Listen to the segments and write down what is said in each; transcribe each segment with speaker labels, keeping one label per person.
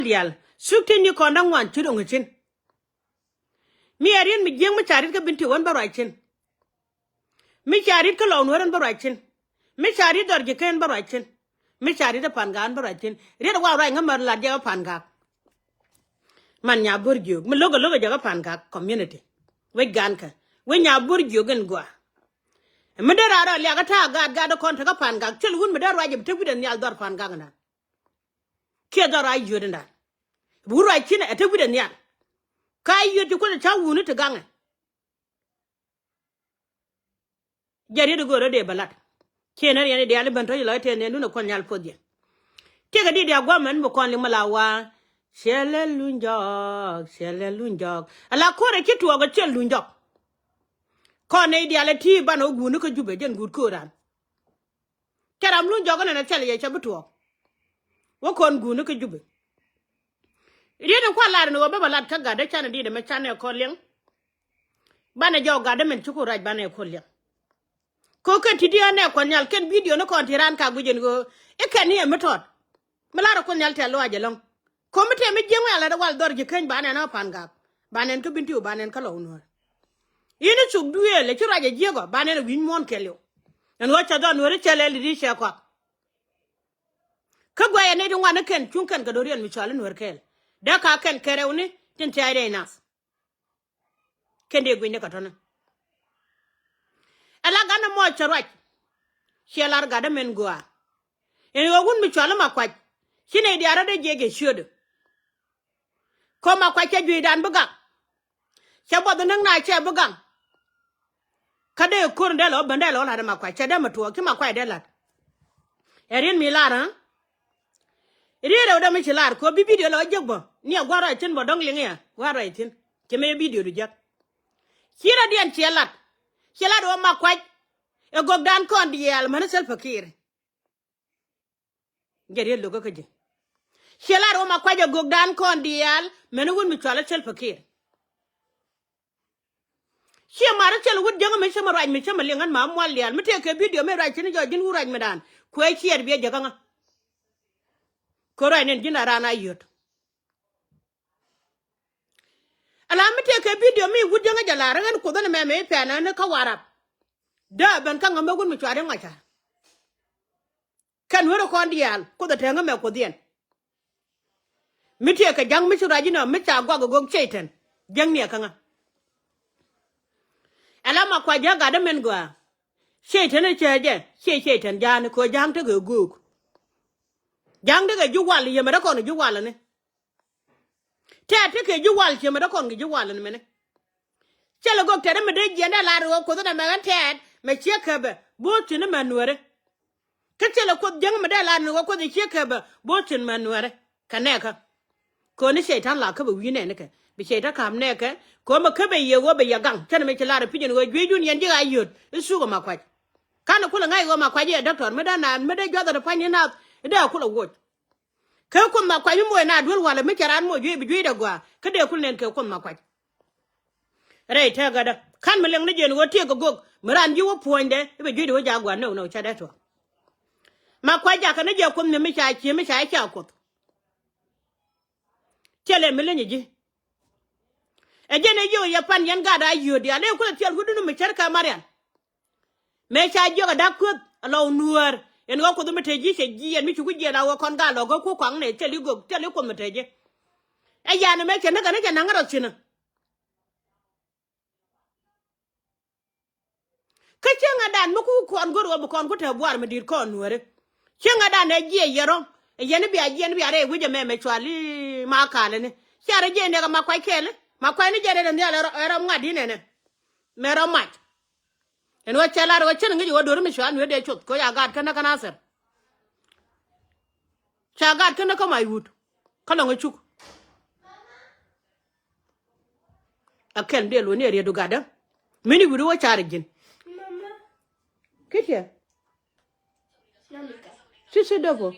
Speaker 1: Dial, suktin you condang one chudong chin. Me arian me young macharit ka binti one barachin. Me charit ka lawn one barachin. Me charit or jikan barachin. Me charit a pangan barachin. Read a while rang a murla jaga panga. Man ya burgu, me logo jaga panga community. We ganka. When ya burgu gan gua. Medara lagata gad a contact panga. Till when Medara rajab to with a nyaldor pangana. Kiadara judenda. Burai chin at a with a nyal. Kai you to call a chow wounded to gang. Jerry to go to the balat. Kenny and the element of light and no conyal podia. Take a dear woman, Mokoni Malawa. Shelle lunjog. A la quarter kit to a chill lunjog. Corne diality bano gunuka jubajan good coran. Teram lunjog and a tell you a chabuto. Walk on gunuka jubbe. It didn't quite lie no babalat kaga, the channel did a mechanic calling. Banna jog gadam and chuku right banner calling. Coca Tidia ne Quanyal can video no contiran cagujan go. It can hear method. Malara Quanyal tell Loja long. Comite me jemala the wild dog you can ban and up and gap. Banan to bintu ban and colon. You know to do a lecture at a jago, ban and win one kill you. And what I done with a chell dish a quack. Kagway and 81 can chunkan Gadorian Michalin were kill. Daka can carry on it, then tired enough. Can they win a catona? Alagana mocha right. She alargada men goa. And you wouldn't be chalama quite. She need the other jig should. Come up quite a juid and bugang. Shabba the night chair bugang. Kade Corndello, Bandello, had a quite chadama to a kima quite a lot. Erin Milara. It is out of Michelar, could be video like Jabba. Near what I tin, but dongling here. What I tin. Can may video to Jack. Here at the end, she a lot. She let one my quite a go down con the almanasel fakir. Get it, look at you. She let one my quite a go down con the al, menawun mutual self fakir. She a marital would young Misham right, Misham and Mam while the alma take a video, may write in your didn't write Madan. Quite here be a jaganga. Corain and Jinarana youth. Allow me take a video, me would young Jalara and Kodan Mame Pan and a Kawara. Dub and Kangamagun which I don't like her. Can we record the al? Could the Tangama Kodian? Me take a young Mishurajino, Mitcha Gogog Chaitan, young near Kanga. Alama kwa jaga da mengwa. Shaitan a chaja, Shaitan Jan ko jang to go gook. Jang to go wall, you may reckon you wall. Take a you wall, you may reckon you wall in a minute. Shall I go tell him a day, Jana Laro, Coda Magan Tad, my checker, boat in a manuere. Catchella quote young Madela and walk with the checker, boat in manuere. Kaneka. Kone Shaitan like a winner. Be Shaitan come necker. Come a cubby, you will be your gun. Tell me a lot of pigeon with you and I you'd. It's sugar my quite. Can't pull an eye on my quite, Doctor Madonna, and Madame gather the finding out. And they'll pull a wood. Come my quite more and I will want to make your animal you be great agua. Could they couldn't come my quite. Ray Tagada. Can't Malang Legion will take a gook. Maran, you will point there. If you do a jaguar, no, chadato. My quite jack and a joke come to me, I hear me, I shall. Tell him, Millennium. Again, you, Japan, young god, I you, the other could tell who do me, Cherka Marian. Make I jog a duck good, alone newer, and walk with the Metaji, and which we get our congal or go cook on it, tell you go, tell you come Metaji. A yan make another chinner. Kachanga dan Muku con good or con good have warm dear corn, were it? Changa dan a year, a yenny be a yenny with a man, Machali, Markan, Sarah Jane, my quite care. My quite get it and the other my dinner. Mero might. And what shall I watch and you were doing, Michelle, where they should go. I got can answer. Shall God can come my wood? Come on with you. I can't deal with near you together. Many would watch out again. Get here. She said double.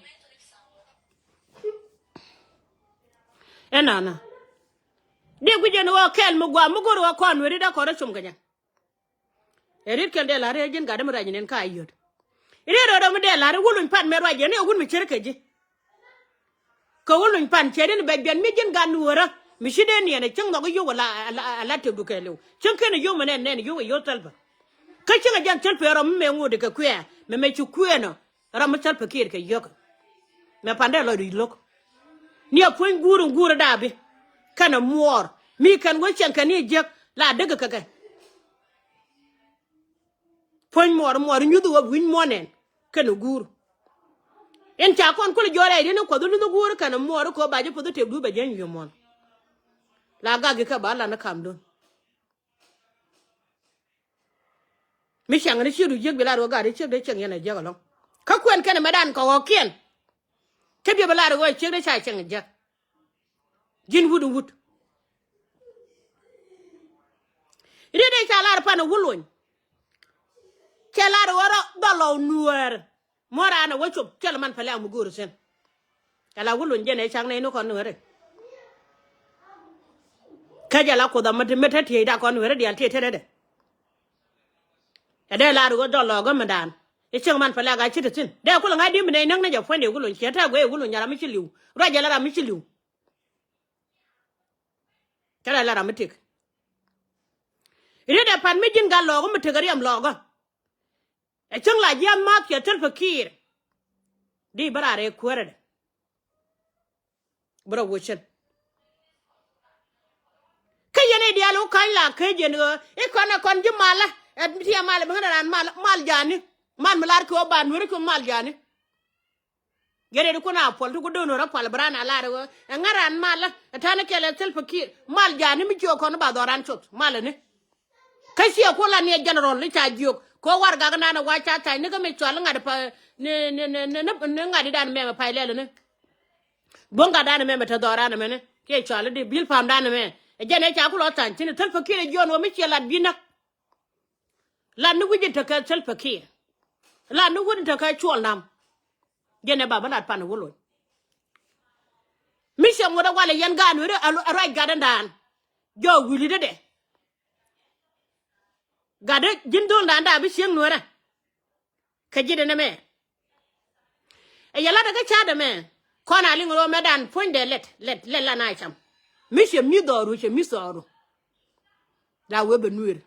Speaker 1: And Anna. They would you know, Ken Mugwa Muguru or Con with it a correction. A red candela region got him raging and Kayud. It ain't a Madela, I wouldn't pat me right, and I wouldn't be cherkage. ko wulun pan chere ni be ben mi jin ga nuora mi shide ni ne chang no yo wala ala te du kelu chang ken yo menen ne yo yo talba ka changa jan talpa ro me ngode ka kwe me chu kwe no ra ma talpa kir ke yo me pande lo di lok ni apun guru dabi kana muor mi kan wo chan kan ni jek la daga kaka pon mor nyudu wo win monen kana guru en cha kon ko jore ni ko du guru kana muor ko baje podo te du be jen yo mon la gagi ka bala na kam don mi chang ni shiru jek bila ro gari chek de chang yana jek long ka kwen kana madan ko okien ke bi bila ro chek de cha chang jek jin wud ide de cha lar pa na wulun cha lar woro dolo nuer mora na wo chup tel man pala mu guru sen ala wulun je ne chang ne no kon nuer ka jala ko da mata te da kon nuer de te de ade la ro dolo go madan e chang man pala ga chit tin de ko nga di ne nang na ja fone wulun che ta go e wulun nyara mi chiliu ro jala ra mi chiliu kala la ra mi tik ide de pan mi jin ga logo mi tegariam logo e chang la jam ma ke tel fakir di barare kuere bro wuchen kayene dialo kan la kaje no e kona kon ju mala e ti mala be ngana mal jani man malar ko ban wori ko mal jani gere ko na pol ko dono ra pal brana la ro ngaran mala tane kele tel fakir mal jani mi jo kono ba doran chot mala ne kasi ko la ne general li cha jok ko war ga na wa cha ta ni ga me chwal ngade pa ne ngadi dan me pa lele ne bonga dan me ta dorana me ne ke chwal di bil pam dan me e jene cha ko lo tan tin tel fakir jon wo mi che la bi nak la nu wuje ta ka tel fakir la nu wuje ta ka chwal nam jene baba la pan wolo mi se mo da wala yan ga nu re ara ga dan jo wuli de gade jindol da bi sieng nuora ka jide na me e yala daga chada me kona lingro medan ponde let la na cham mi se mi doru che mi soru da webe nuer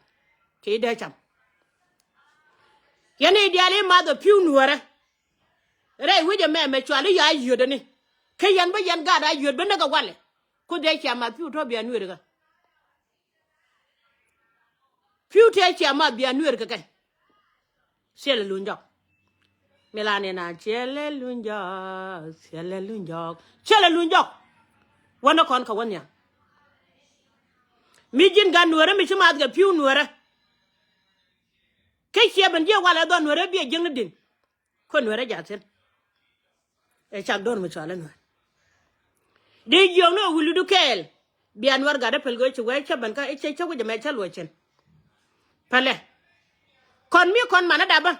Speaker 1: ke de cham yani diale ma do piu nuora re wije me chwali ya yodo ni ke yan ba yan gada yodo na ga wale ko de chama piu to bia nuer ga piu te chama bia nuer ga kai sele lunjo melane na chele lunjo wana kon ka wanya mi jin ga nuere mi chima ga piu nuere ke cheben je wala do nuere bi jeng din ko nuere jaten e chak don mi chala nuere de jong no wulu du kel bi anwar ga da pel go chi we chaban ka e che chago je me chalo chen pale kon mi kon mana daba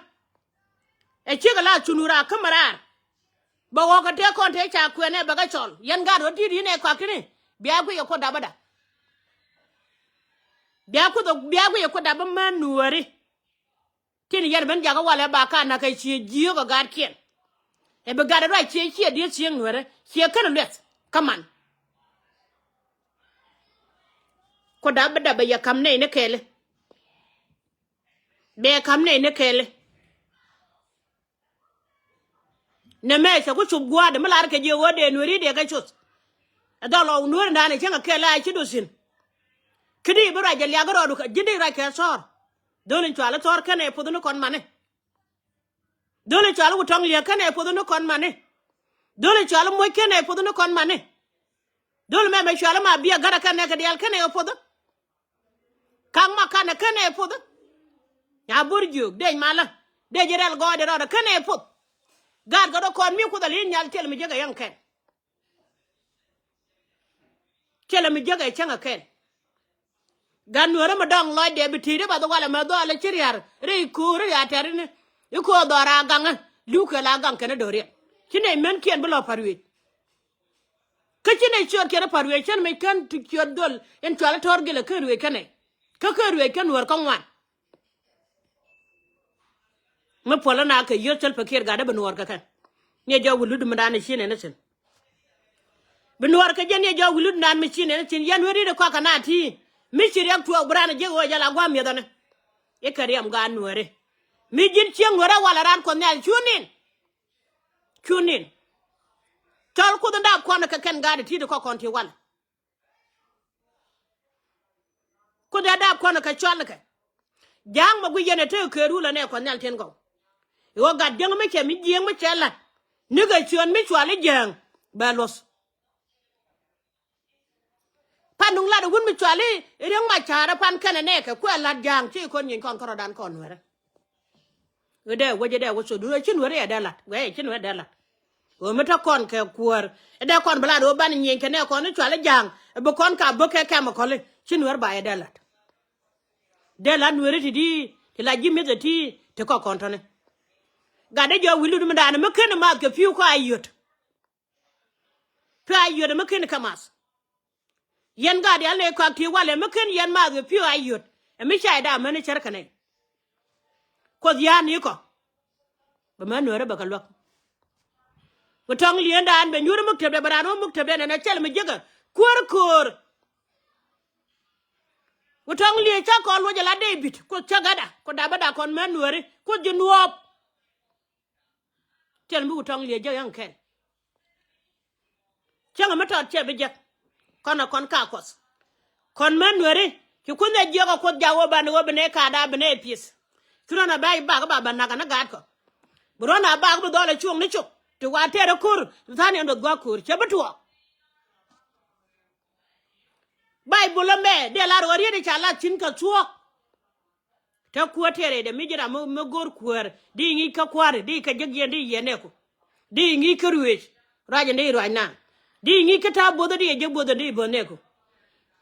Speaker 1: e chiga la chunura kamara ba wo ka te kon te cha kwene ba ga chol yan ga do diri ne kwa kini biya ku yako dabada biya ku yako daba manuari kini yan ben jaga wala ba ka na kai chi jiyo ga gar kien e ba ga ra chi di chi nuare chi kan let kaman ko dabada ba ya kam ne kele be kam ne kele ne me sa ko chub gwa de malar ke je wode nuri de ga chut da lo nuri na ne chenga kele ai chidusin kidi bura je ya garo ka jidi ra ke sor dolin chala tor kane pudu kon mane dolin chala utong liya kane pudu kon mane dolin chala mo kane pudu kon mane dol me chala ma biya gara kane ka dial kane pudu kang ma kane pudu ya burju de mala de jerel go de ro kane pudu gad go kon mi ku dalin nyal tel mi jega yanken tel mi jega chenga ken gan nuara ma dong loy de bitire ba do wala ma do ala chiriar re ku re ya terine iko dora ganga luka la gang kana dore kine men kien bulo parwe ka kine chot kera parwe chen me kan tu chot dol en twala torgele kerwe kane ka kerwe kan war kan wan ma pola na ka yotel pakir ga da ban war ka kan ne jawu ludu madane shine na sen Benwar ka jeni jo wilu nan mi chine tin yan weri de kwa kanati mi chiri ak tuwa brana je go jala gwam yedane e kariam ga nuore mi jin chieng wara wala ran ko nyal chunin tol ku da ko na ka ken ga de ti ko konti wala ku da ko na ka chol ka jang ma gu yene te keru la ne ko nyal ten go yo ga jang me che mi jeng me chela ni ga chuan mi chwale jang ba los panung la de wun mi chwale reng ma chara pan kana ne ka ku la jang ti ko nyin kon korodan kon wera de waje de wo so du chin wera da lat we chin wera da lat o meta kon ke kuor da kon bla do ban nyin ke ne kon ni chwale jang be kon ka bo ke ma kole chin wera ba da lat de la nwere ti di ti la ji mete ti te ko kon tone ga de jo wilu dum da na me ken ma ke fiu ko ayot me ken kamas yen ga de ale ko ti wale me ken yen ma ke fiu ayot e mi chai da me ne cher kane ko ya ni ko be ma nwere ba ka lok ko tong lien da an be nyuru muk te be barano muk te be na chel me jega kur ko tong lie cha ko lo jala David ko chagada ko da bada kon me nwere ko jinuop chel mu tong lie je yang ken changa mata che be je kono kon ka kos kon men were ki kunde jego ko jawo ban wo bene ka da bene pis kirona bai ba ba na kana gad ko burona ba bu dole chung ni chuk to wa tere kur tani ndo gwa kur che betuo bai bulame de la ro ri cha la chin ka chuo ta ku tere de mijira mo gor kur di ngi ka kware di ka jegye di yene ko di ngi ka ruwe raje ne ro na di ngi ka ta bodo di je bodo di bone ko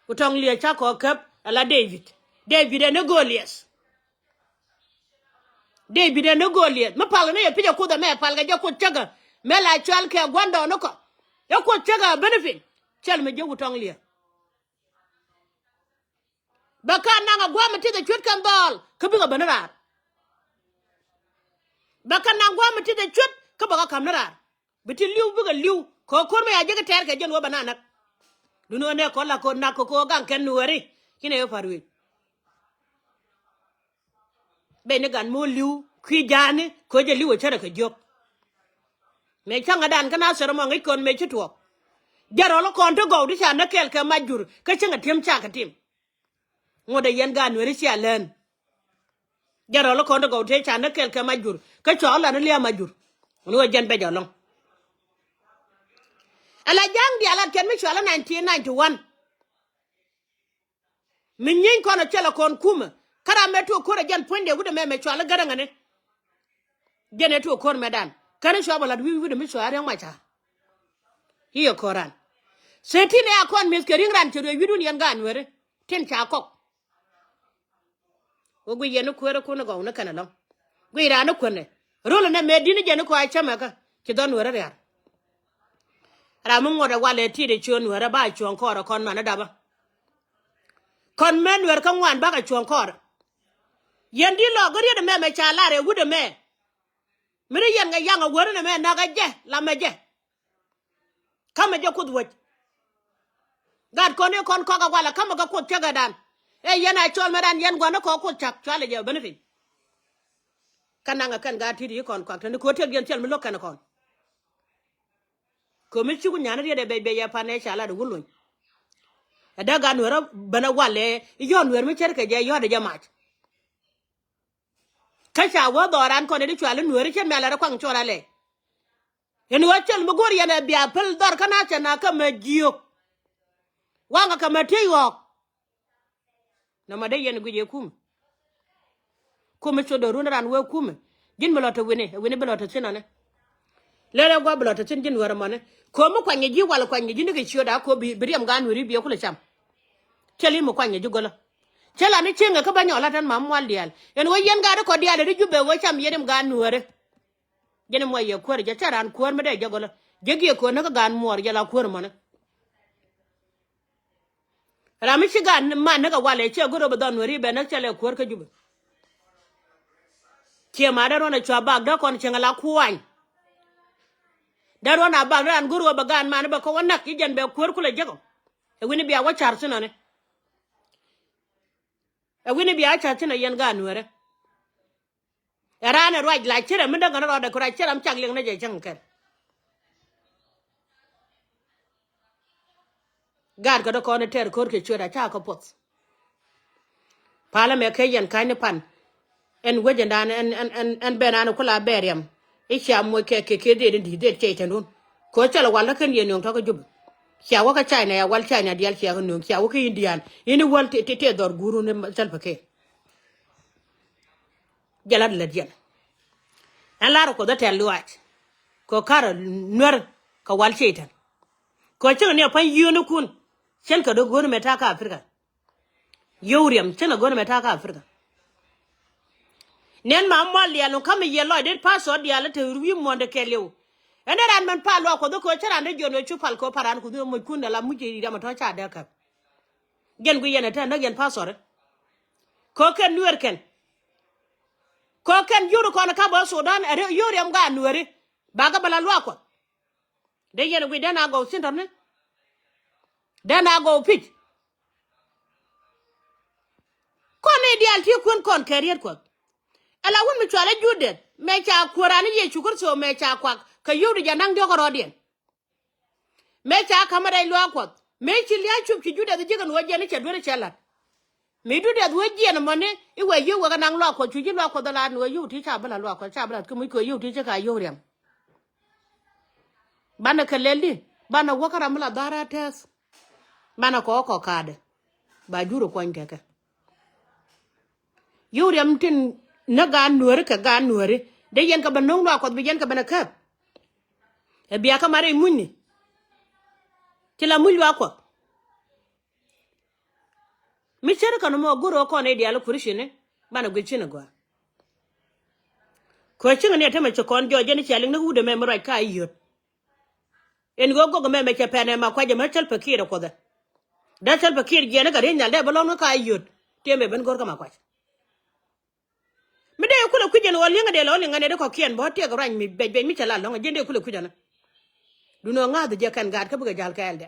Speaker 1: utong lie cha ko kap ala David ne Goliath ma pal ne pija ku da me pal ga je ku chaga me la chal ke gwando no ko ya ku chaga benefit chal me je utong lie baka na ga gwa mti da chut kan dol ka bi ga banara baka na gwa mti da chut ka ba ga kamara biti liu bi ga liu ko me ya je ga ter ke je no banana duno ne ko la ko na ko gan ken nuori kine yo farwi be ne gan mo liu kwi jani ko je liu chere ke jok me changa dan kana sero mo ngi kon me chitwo jaro lo kon to go di cha na kel ke majur ka chinga tim cha ka tim ngode yen gan nuori cha len jaro lo kon to go te cha na kel ke majur ka cho la ne lia majur lo jen be jolong ala jang di ala ken mi chwala 1991 min yin kono chela kon kuma kara meto ko jan ponde wude me chwala garanga ne jene to kon medan kan shobala wi wude mi chwara macha hiyo koran setine akon miskering ran chiro widun yan gan were ten cha kok o gwi yenu ko ko no go na kana lo gwi ra no ko ne rolo ne medini jene ko ai chama ka ki don were ya ra mun ngoda wale ti de chon were ba chon ko kon mana daba kon men wer kan wan ba ka chon ko yendi lo gori de me cha lare wude me mire yen ga yanga wore ne me na ga je la me je kama je kud woj gad kon ko ga wala kama ga kud chaga dan e yana chol medan yen gona ko kud chak chale je benefit kananga kan ga ti kon ko tan ko te gen chel mi lokana kon ko mi chugu nyana de be ya pane chala de wulun ada ga no bana wale yon wer mi cherke je yo de jamach kasha wo doran ko ne chwale nuore che mela ra kwang chola le en wachel mo gor yana bia pel dor kana chana ka majiyo wanga ka matiyo na made yen guje kum chodo runa ran we kum jin meloto wene beloto chinane lele gwa beloto chin jin wara mane ko mo kwanye ji wala kwanye ji ndike chioda ko biriam gan wiri biya kula cham cheli mo kwanye ji gola chela ni chenga ka banyola tan mam wal dial en wo yen ga ko dial ri jube wo cham yedem gan nuore jene mo ye kwor ja charan kwor me de jagola jegi ko na gan mor jala kwor mane rami shigan man na ga wale che goro be don wiri be na chele kwor ka jube ke ma da rona chwa bag da kon chenga la kuwan daro na ba ran guru ba gan man ba ko wona ki jan be kur kula jago e wini biya wachar sino ne e wini biya cha sino yen ga nuere rana Ruac la chira mi daga ro da kura chira am chak ling na je chang ker gad ko do ko ne ter kor ke chura cha ko pot pala me ke yen kai ne pan en wejendan en benana kula beriam isha mo ke de che tanun ko chala wala kan yen yon to ko jub sha waka china ya wal china dial sha no sha waka indian ini wal te dor guru ne salpa ke jalad la dial ala ko da tel Ruac ko kara nor ka wal chetan ko chin ne pan yunu kun sel ka do gonu meta ka afrika yoriam chin gonu meta ka afrika nen ma mual ya no kam ye lo de password ya la te wi mo de kelew ene ran man pa lo ko do ko chara de jono chupal ko paran ko do mo kunda la muje da ma to cha da ka gen gu yene tan da gen password ko ken nuer ken ko ken yuru ko na ka bo Sudan yuri am ga nuere baga bala lo ko de yene gu dana go sintorne dana go pitch ko ne dial ti kon career ko ala won mi chwala judet me cha kurani ye chukur so me cha kwak ka yudu janang dogo rodien me cha kamara lo akwat me chi liya chup chi judet jigan waje ne chadwere chala me du det waje ne mone iwe yu wa nang lo ko chu ji lo ko dala no yu ti cha bala lo ko cha bala ko mi ko yu ti cha ka yuriam bana ka leli bana wakara mala dara tes bana ko kade ba juro ko ngeke yuriam tin na ga nuore ka ga nuore de yen ka banong lo ko bi yen ka bana ka e biya ka mare munni ti la mulwa ko mi chere ka no mo guro ko ne dial kurishine bana gwichine go ko chinga ne tama chokon jo je ni chaling na hude me mara ka yot en go me ke pene ma kwa je ma chal pakira ko da chal pakir je na ga ren nyal de balon ka yot tembe ben gor ka ma kwa mi de kula kujen wal yanga de lo linga ne de ko kien bo te ga ran mi be mi chala lo je de kula kujana du no nga de kan gad ka buga jal ka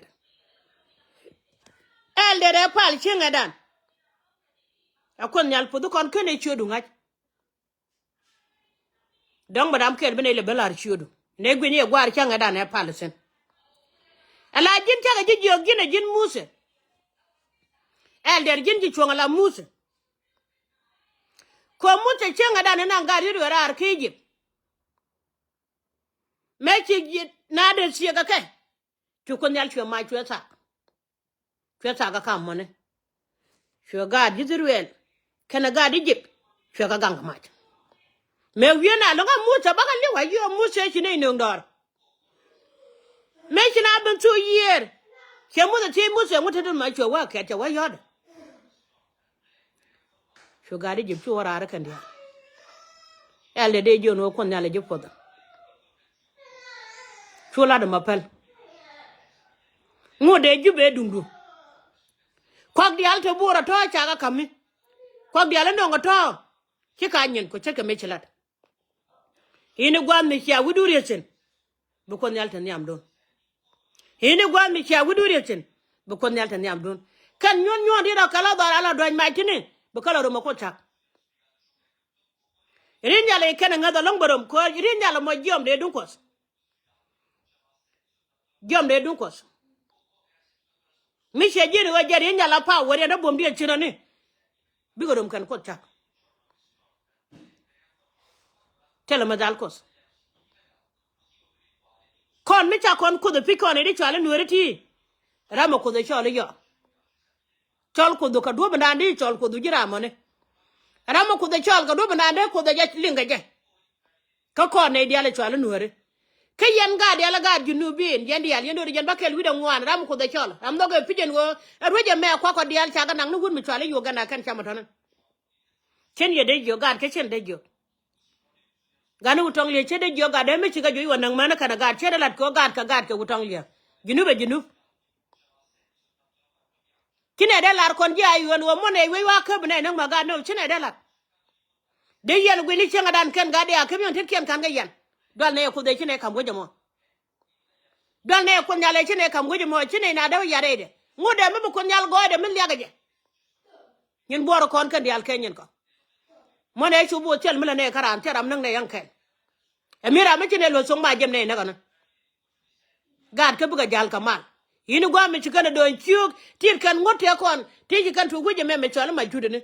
Speaker 1: elde pal chinga dan akon nyal pudu kon kene chodu ngaj dong badam kel bene le belar chodu ne gweni e gwar chinga dan e pal sen ala jin taga ji jogina jin muse elde jin ji chonga la muse ko mute chinga dan na ngari ro rar kiji mechi na de siega ke chukon nyal chwe ma chwe sa ga kam mone chwe ga dizruel kana ga dijip chwe ga gang ma me wiena lo ga mute ba ga le wa yo muse chi ne ndor me chi na ben 2 year che mu de ti muse mute dun ma chwe wa ke cha wa yod chwe ga dijip chwe ra ra kan dia elde de jono kon nyal je poda chola de mapel ngode jube dundu kwak di alte bura to chaga kami kwak di ale ndongo to chika nyen ko cheke mechilat hini gwa mi chia widuri chen bu kon yalta nyam don hini gwa mi chia widuri chen bu kon yalta nyam don kan nyon di da kala dara ala doñ ma tini bu kala ro mako chak rinya le ken ngada long borom ko rinya la mo jom de dunkos mi she jiri wa jari nyala pa wori na bombi chino ni bigodom kan ko chak tele madal kos kon mi cha kon ko de pikon ri chale nueriti ramo ko de chale yo chol ko do ka do bandandi chol ko do jira mone ramo ko de chol ka do bandande ko de linga je ka kon ne diale chale nuere kayen ga de la ga junubin yendi yal yendo jen bakel wi de ngwan ram ko de chol am dogo pijen go roje me ko dial chaga nang nu gun mi chale yo gana kan chama ton chen ye de yo ga ke chen de yo ganu utong le che de yo ga de me chiga jo wanang mana kana ga che de lat ko ga ka utong le junub kine de lar kon ja yo wo mo ne we wa ke bne nang ma ga no chine de lat de yen gwi ni chenga dan ken ga de a ke mi on tet ken kan ga yen dal ne ko de chine kam go jamo Don ne kon yale chine kam guji mo chine na daw yarede ngode me kon yal gode min liagaje nyin boro kon kan dial kenyen ko mo ne chu bo tel mila ne karam teram nang ne yanken emira me chine lo song ma jem ne na kana gad ka buga jal kamal yini gwa me chikana do chiuk tir kan ngote kon tiji kan tu guji me chola ma jude ne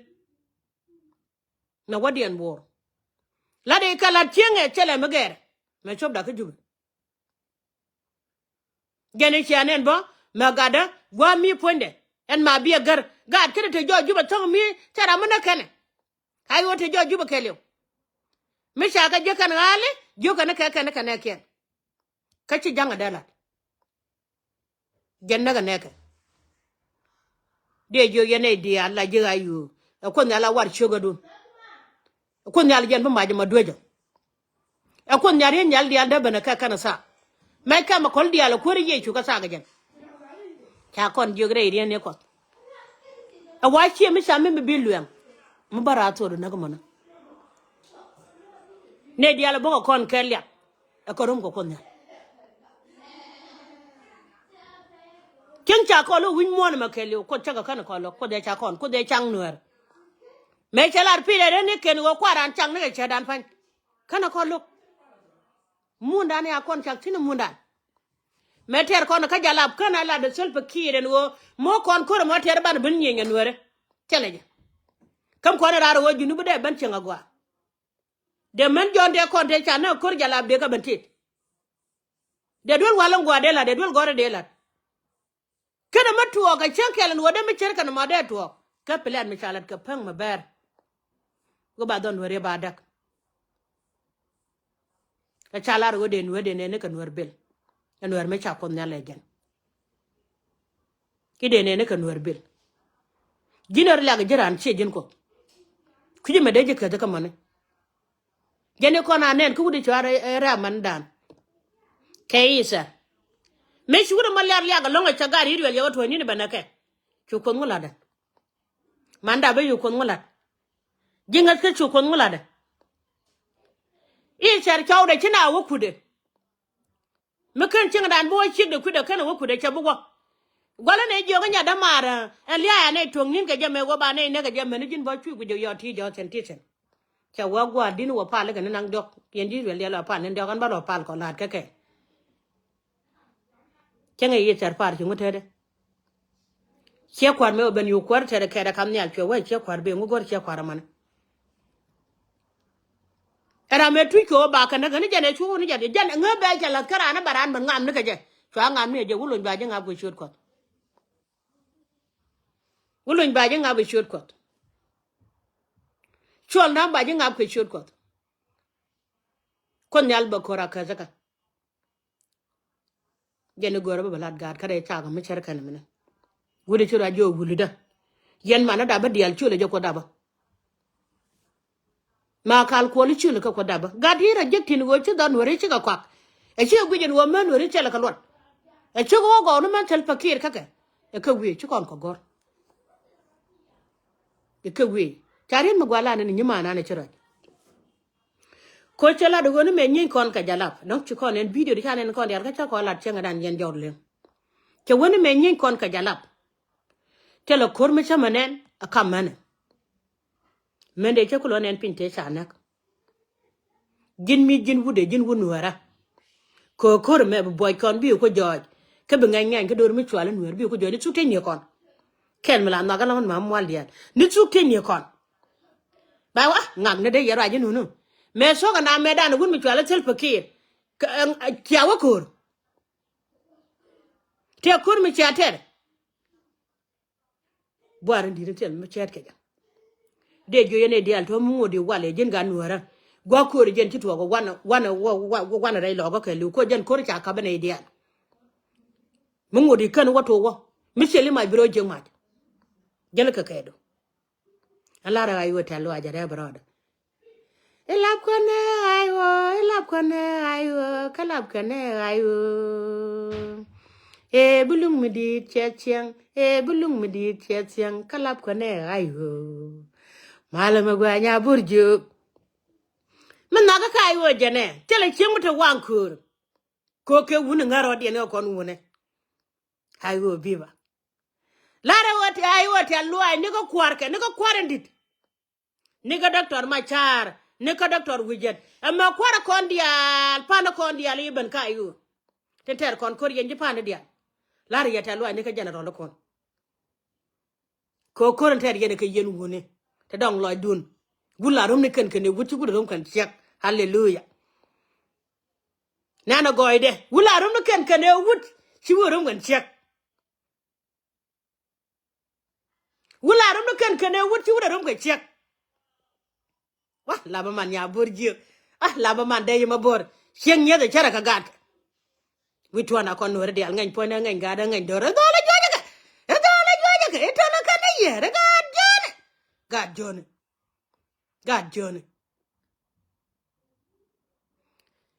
Speaker 1: na wadian bor la de kala tienge chele megere me chob da ka jude gene chanen bo magada gwa mi ponde en ma biya gar gad kene te jo juba tong mi tara mana kene hay wote jo juba kelyo mi shaka je kan gale jo kan ka kan kan ken kachi janga dala genna ga neka de jo yene di alla je ayu ko nyala war choga dun ko nyala jen ma je ma dojo ko nyari nyal di anda bana ka kana sa mai kama kol di ala ko riye chu ka sa ga jen ta kon jo gre ri ne ko a wachi mi sa mi biluam mu barato do naga mona ne di ala bo kon kelya e ko rum ko kon ken cha ko lo win mo na makele ko cha ka ko lo ko de cha kon ko de chang nuer me chalar pile ne ken go kwaran chang ne cha dan fan kana ko lo munda ne akon chak tin munda me ter kon ka jalab kana la de self kiren wo mo kon ko mo ter ban bin nyen nuere teleje kam ko na ro junu bu de ban chenga gwa de men jonde kon te cha na ko jalab de ka ban tit de dol wala ngwa de la de dol gore de la kana matuwa ga chankelen wada mi cerkan ma de to ka plan mi chalat ka pang ma ber go ba don wore ba dak ka chalar wode ne kan wor bel en wor me cha kon nyale gen kide ne kan wor bel jinor la ga jiran che jin ko kuje me de je ka ka mane gene ko na nen ku di chara ra mandan kayisa me shura malar ya ga longa chagari riwel ya wato ni banake chu kon ngula da manda be yu kon ngula jinga ka chu kon ngula da in char chawde kina wukude mekan cin dan bo chi de kude kana wukude cha bugo gola ne joga nya da mara elia ne tongin ka jame go ba ne ga jame ni jin bo chu ku yo ti jo sentisen cha wa gwa din wo pa le ga nan dok yendi wel ya la pa ne dok an ba lo pa ko lat ka ke kenga yi char par chi mutede che kwar me ben yu kwar tere ke da kam nyal che wa che kwar be ngu gor che kwar man era me tu ko ba kana ga ni jane chu ni jane jan nga ba cha la kara na baran ban ngam ni ka je chwa ngam ni je wulun ba je ngab ko shot ko wulun ba je ngab shot ko chol na ba je ngab ko shot ko kon nyal ba ko ra ka zaka jene gor ba lat gar kare cha ga me cher kana mena wudi chura jo wulida yen mana da ba dial chule je ko da ba ma kal ko li chule ko da ba gadi ra jektin go chi don wori chi ga kwak e chi gujin wo men wori chela ka lot e chi go no man tel pakir ka ke e ka wi chi kon ko gor e ka wi tarin ma gwala ne ni mana ne chira ko chela do no me nyin kon ka jalap no chi kon en video di kanen kon yar ka cha ko lat chenga dan yen jodle ke woni me nyin kon ka jalap tela kor me chamanen akamane mende che ko nen pinte chanak jin mi jin wude jin wunwara ko kor me boy kon bi ko joj ke be ngan ke do mi chwala nwer bi ko joj tu te ni kon ken mala na ga lon ma mwal dian ni tu te ni kon ba wa ngam ne de yara jin nu me so ga na me dan gun mi chwala tel pakir kiawa kor te kor mi chater boar ndi tel mi chat ke de jo yene dial to mu di wale jin ga nuara gwa kor jen ti to go wana dai lo go ke lu ko jen kor cha ka bane dial mu di kan wato wo mi seli ma biro je ma jen ka kedo ala ra ayo ta lo ajare broda elap kone ayo kalap kone ayo bulung mi di checheng bulung mi di checheng kalap kone ayo malama gwa nya burju man naga kai wo jene tele chingu te wankur ko ke wun ngaro de ne kon wune hay go biba lara wati ay wati alwa ni ko kwarke ni ko kwarandit ni ko doctor Machar ni ko doctor Wijet amma kwara kon dial pana kon dial iben kayu ter kon kor yen pana dial lara yata alwa ni ko general kon ko koran ter yen ko yen wune te dong loy dun gula rom ne ken ken wuti gula rom kan check hallelujah nana goide gula rom ne ken ken wut ci worom kan check gula rom ne ken ken wut ci worom kan check wah laba man ya borji laba man de ma bor chen nye de chara ka gat witwana kon wor de al ngany pona ngany gada ngany dora dola joja ka etola kana yere gad jone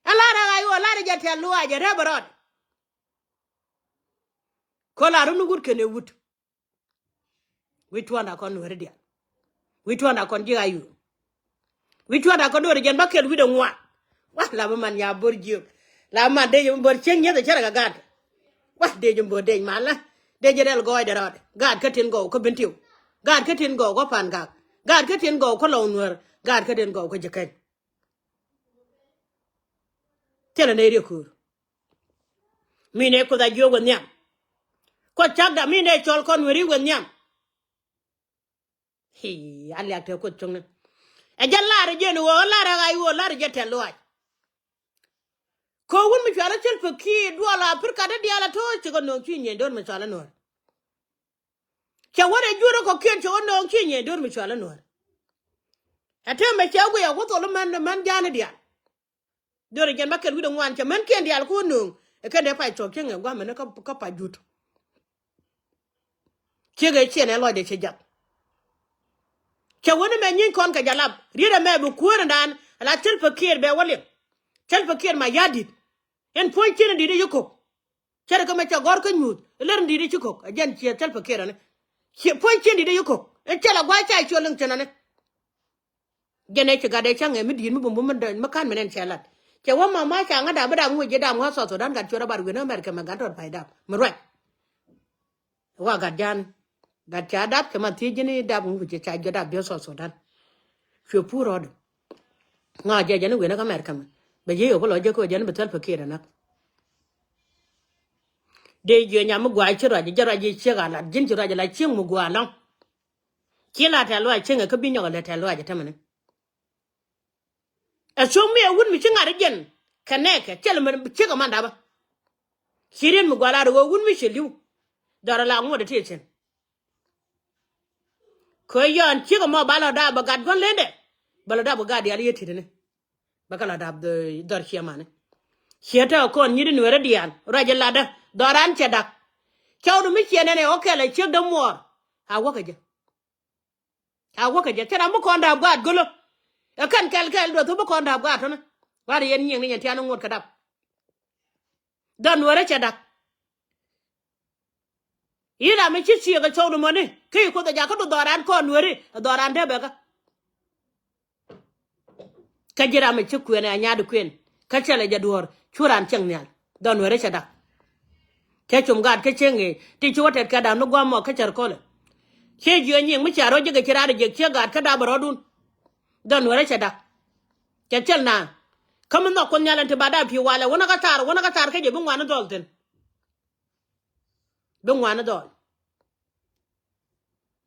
Speaker 1: alara ayo alara jati alwa je reborod ko la rum ngur kene wut witwana kon wor de witwana kon ji ayu witwana kon wor jen bakel wido ngwa wah laba man ya borji la man de yum bor chen nye de chara ka gat wah de jum bo de mala de jerel goy de rod gad katin go ko bentiu gad katin go ko pan gag gad katin go ko lawnwer gad katin go ko jekai tele ne rekur mine ko da jogo nyam ko chagda mine chol kon weri wen nyam hi ali akte ko chongne e jallare jenu wo lara ay wo lara jetel loy ko won mi chala chel peki dola afrika de diala to ci ko no ci nye don mi chala no cha wore juro ko ken ci no ci nye don mi chala no ate me cha go ya ko to man jana dia dore gen bakel wido ngwan cha man ken dial ko no e ken de pa cho ken ngwa me ko pa jut ci ga ci ne lo de ci jap cha woni me nyin kon ka jalab rida me bu ko ndan la chel peki be wole chel peki ma yadit en point ci ndi de yuko chere ko me cha gor ko nyut ler ndi de ci ko ajan ci chel peki ne ci point ci ndi de yuko e chala gwa cha cho lung tana ne gene ci gade change mi din mu bum ma kan menen chelat ke wa mama cha ngada bada mu je dam ha so dan gad chora bar gena america ma gad rod faida mu roi wa gad jan gad cha dab ke ma ti jini dab mu je cha joda be so dan fe puro do nga je jani we na america ma be je yo ko lo je ko jani betal fakira na de je nya mu gwa chira je jara je chega la jin chira je la ching mu gwa lang kila ta lo chinga ko bi nyo la ta lo je tamane a so me wun mi chinga regen kaneke tel man chinga manda ba kirin mu gwala ro wun mi sheliu dara la ngo de techen ko yon chinga mo bala da ba gad gon lende bala da ba gad yali yeti ne bakala da de dar chiamane chieta kon nyidi no redian raje lada doran chedak chawdu mi chiene ne okele chig da mor ha waka je tera mo kon da gad golo e kan kel do to mo kon da gad to wari yen nyeng ni tiano ngot kadap dan wore chedak ira mi chi ga chawdu mo ne ki ko da ja ko doran kon wore doran de be ka jira mi chi kwen anya du kwen ka chele ja duor churan cheng nyal dan wore chedak ke chum gad ke chenge ti chuote ka da no gwamo ka char kole che jio nyeng mi charo je ga chira de je che gad ka da brodun dan wore chedak ke chel na kam no kon nyalan te bada pi wala wona ka tar ke je bu ngwana dolten bu ngwana dol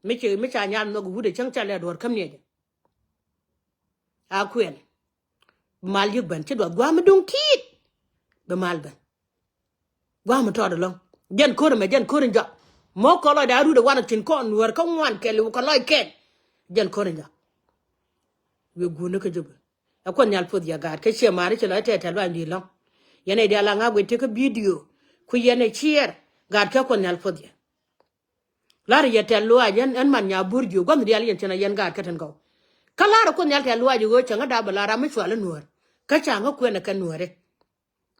Speaker 1: mi cha nyal no gu de chang chale dor kam ne a kwen mal yug ban che do gwa ma dun kit be mal ban gwa ma to do long jen ko nja mo ko lo da ru de wana tin ko nwar ko ngwan ke lu ko loy ken jen ko nja we gu ne ke jobe a kon nyal pod ya gar ke che mari che la te lo ndi long yene dia la nga gwe te ko video ku yene chier gar ke kon nyal pod ya lar ya te lo ajen en man nya burju gom dia yen chena yen gar ke ten go kala ko nyal te lo ajen go changa da bala ra mi chwala nuor ka changa ku ne ka nuore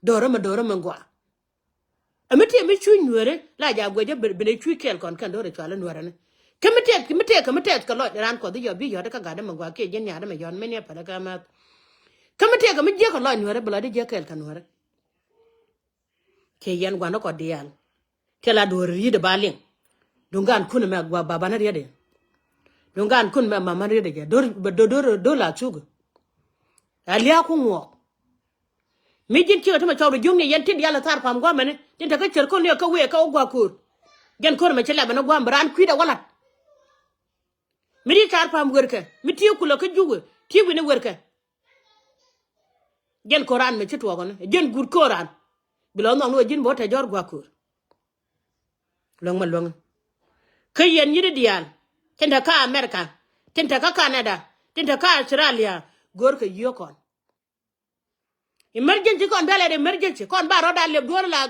Speaker 1: doro ma ngwa amete mi chu nuore la ja gwe je bene chu kel kon kan doro chwala nuore ne kemete ka lo ran ko di yo bi yo de ka ga de ngwa ke jen ya de me yon me ne pa da ka ma kemete ka mi je ka lo nuore bala de je kel kan nuore ke yan gwa no ko dial ke la do ri de baling dungan kun me gwa baba na riede dungan kun me mama riede ja do la chugo alia ku ngo mi jin ci to ma chawdo jumni yan tin yalla tar pam gwa mane tin ta ka cer ko ne ka we ka gwa kur gen ko ma ci la bana gwa mbran kuida wala mi di tar pam werka mi ti ku la ka jugo ti wi ne werka gen koran me ci to gon gen gur koran bilo no jin bo ta jor gwa kur long ma long ke yen yidi dial tinta ka America tinta ka Canada tinta ka Australia gor ka yokon emergency kon bele emergency kon ba roda le gor la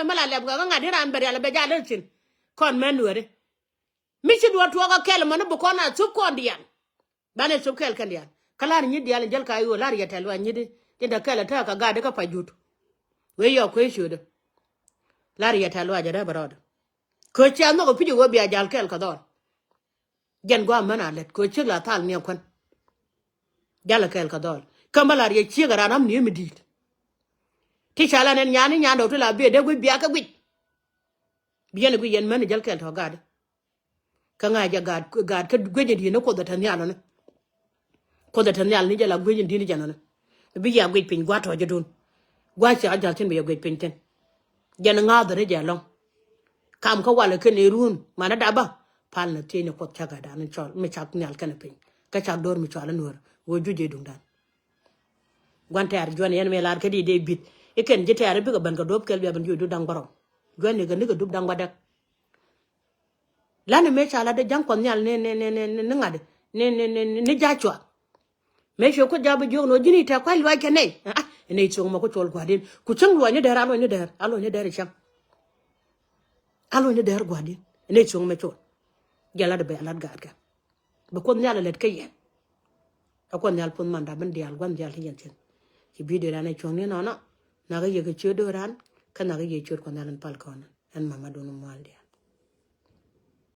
Speaker 1: mala le ga ngadi ran bari ala be jale chin kon menwere mi ci do to ga kel man bu kon a sup kon dial bane sup kel kan dial kala ni dial jel ka yo lar yetel wa nyidi tinta kala ta ka ga de ka pajut we yo ko shude lar yetel wa jada barod ko ci an ko piju go bi ajal kel ka don gen gwa mana let ko ci la tal ne kon jala kel ka dol kamalar ye ci gara nam ni mi dit ti chala nen nyani nyando to la be de gwi biya ka gwi biyen gwi yen man jal kel to gad ka nga ja gad ka gwe di ne ko da tan yalo ne ko da tan yalo ni jala gwe di ni jano ne bi ya gwi pin gwa to jadun gwa ci ajal tin be gwi pin ten jan nga da re jalong kam ka wala ke ne run mana da ba pal na te ne ko chaga da ne chol me chak nyal kana pin ka chak dor mi chola nur wo juje dung dan gwante ar jone yen me lar kadi de bit iken jete ar bi ga ban ga dob kel bi ban jodu dang borom jone ga ni ga dub dang wadak lana me chala de jang kon nyal ne ngade ne jachwa me sho ko jabu jogno jini ta kwal wa kene ne chong ma ko tol gwadin ku chang lo ne der alo ne der cham alo ne der gwadin ne chong me chol jala de be alat ga ka ba ko nyal let kayen akon nyal pun manda ban dial gwan dial yen chen ci video dana chong ne no na ga ye ga chedo ran kana ga ye chur ko nalan pal ko an mama do no mal dia